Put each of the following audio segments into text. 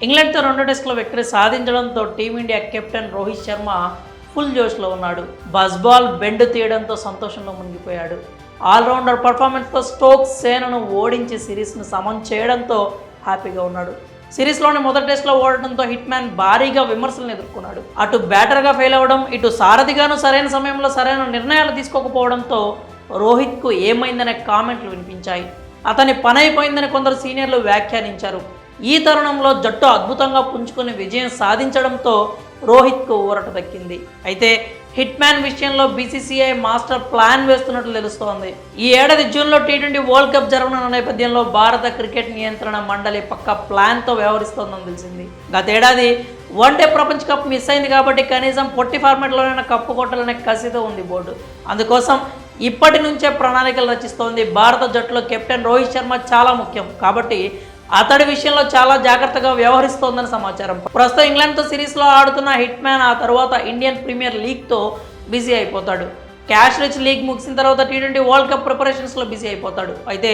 ఇంగ్లాండ్తో 2 టెస్టుల విక్టరీ సాధించడంతో team India captain Rohit Sharma full జోష్లో ఉన్నాడు. బజ్బాల్ బెండ్ తీయడంతో సంతోషంలో మునిగిపోయాడు. ఆల్రౌండర్ పర్ఫార్మెన్స్తో స్టోక్స్ సేనను ఓడించి సిరీస్ను సమం చేయడంతో హ్యాపీగా ఉన్నాడు. సిరీస్లోని మొదటి టెస్ట్లో ఓడటంతో హిట్ మ్యాన్ భారీగా విమర్శలను ఎదుర్కొన్నాడు. అటు బ్యాటర్గా ఫెయిల్ అవ్వడం, ఇటు సారథిగాను సరైన సమయంలో సరైన నిర్ణయాలు తీసుకోకపోవడంతో రోహిత్కు ఏమైందనే కామెంట్లు వినిపించాయి. అతని పని అయిపోయిందని కొందరు సీనియర్లు వ్యాఖ్యానించారు. ఈ తరుణంలో జట్టు అద్భుతంగా పుంజుకుని విజయం సాధించడంతో రోహిత్కు ఊరట దక్కింది. అయితే హిట్ మ్యాన్ విషయంలో బీసీసీఐ మాస్టర్ ప్లాన్ వేస్తున్నట్లు తెలుస్తోంది. ఈ ఏడాది జూన్లో టీ20 వరల్డ్ కప్ జరగనున్న నేపథ్యంలో భారత క్రికెట్ నియంత్రణ మండలి పక్క ప్లాన్తో వ్యవహరిస్తోందని తెలిసింది. గతేడాది వన్డే ప్రపంచ కప్ మిస్ అయింది కాబట్టి కనీసం పొట్టి ఫార్మాట్లోనైనా కప్పు కొట్టాలనే కసితో ఉంది బోర్డు. అందుకోసం ఇప్పటి నుంచే ప్రణాళికలు రచిస్తోంది. భారత జట్టులో కెప్టెన్ రోహిత్ శర్మ చాలా ముఖ్యం కాబట్టి అతడి విషయంలో చాలా జాగ్రత్తగా వ్యవహరిస్తోందని సమాచారం. ప్రస్తుతం ఇంగ్లాండ్తో సిరీస్లో ఆడుతున్న హిట్ మ్యాన్ ఆ తర్వాత ఇండియన్ ప్రీమియర్ లీగ్తో బిజీ అయిపోతాడు. క్యాష్ రిచ్ లీగ్ ముగిసిన తర్వాత టీ20 వరల్డ్ కప్ ప్రిపరేషన్స్లో బిజీ అయిపోతాడు. అయితే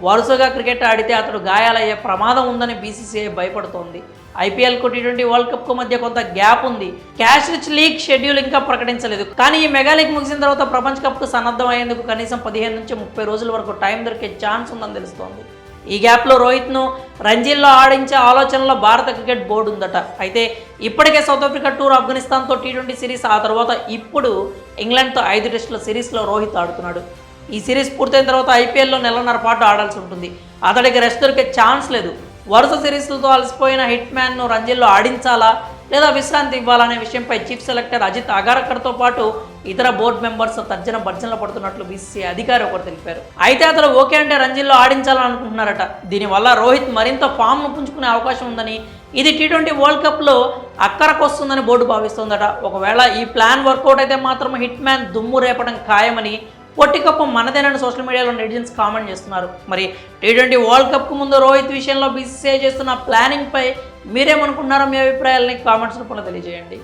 వరుసగా క్రికెట్ ఆడితే అతడు గాయాలయ్యే ప్రమాదం ఉందని బీసీసీఐ భయపడుతోంది. ఐపీఎల్కు టీ20 వరల్డ్ కప్కు మధ్య కొంత గ్యాప్ ఉంది. క్యాష్ రిచ్ లీగ్ షెడ్యూల్ ఇంకా ప్రకటించలేదు. కానీ ఈ మెగా లీగ్ ముగిసిన తర్వాత ప్రపంచ కప్కు సన్నద్ధం అయ్యేందుకు కనీసం 15 నుంచి 30 రోజుల వరకు టైం దొరికే ఛాన్స్ ఉందని తెలుస్తోంది. ఈ గ్యాప్లో రోహిత్ను రంజీల్లో ఆడించే ఆలోచనలో భారత క్రికెట్ బోర్డు ఉందట. అయితే ఇప్పటికే సౌత్ ఆఫ్రికా టూర్, ఆఫ్ఘనిస్తాన్తో టీ20 సిరీస్, ఆ తర్వాత ఇప్పుడు ఇంగ్లాండ్తో 5 టెస్టుల సిరీస్లో రోహిత్ ఆడుతున్నాడు. ఈ సిరీస్ పూర్తయిన తర్వాత ఐపీఎల్లో నెలన్నర పాటు ఆడాల్సి ఉంటుంది. అతడికి రెస్ట్ దొరికే ఛాన్స్ లేదు. వరుస సిరీస్లతో అలసిపోయిన హిట్ మ్యాన్ను రంజీల్లో ఆడించాలా లేదా విశ్రాంతి ఇవ్వాలనే విషయంపై చీఫ్ సెలెక్టర్ అజిత్ అగార్కర్తో పాటు ఇతర బోర్డు మెంబర్స్ తర్జన భర్జనలు పడుతున్నట్లు బీసీసీ అధికారి ఒకరు తెలిపారు. అయితే అతను ఓకే అంటే రంజీల్లో ఆడించాలని అనుకుంటున్నారట. దీనివల్ల రోహిత్ మరింత ఫామ్ను పుంజుకునే అవకాశం ఉందని, ఇది టీ20 వరల్డ్ కప్లో అక్కరకు వస్తుందని బోర్డు భావిస్తోందట. ఒకవేళ ఈ ప్లాన్ వర్కౌట్ అయితే మాత్రం హిట్ మ్యాన్ దుమ్ము రేపడం ఖాయమని పొట్టి కప్పు మనదేనని సోషల్ మీడియాలో నెటిజన్స్ కామెంట్ చేస్తున్నారు. మరి టీ20 వరల్డ్ కప్కు ముందు రోహిత్ విషయంలో బీసీసీఐ చేస్తున్న ప్లానింగ్పై మీరేమనుకుంటున్నారో మీ అభిప్రాయాలని కామెంట్స్ రూపంలో తెలియజేయండి.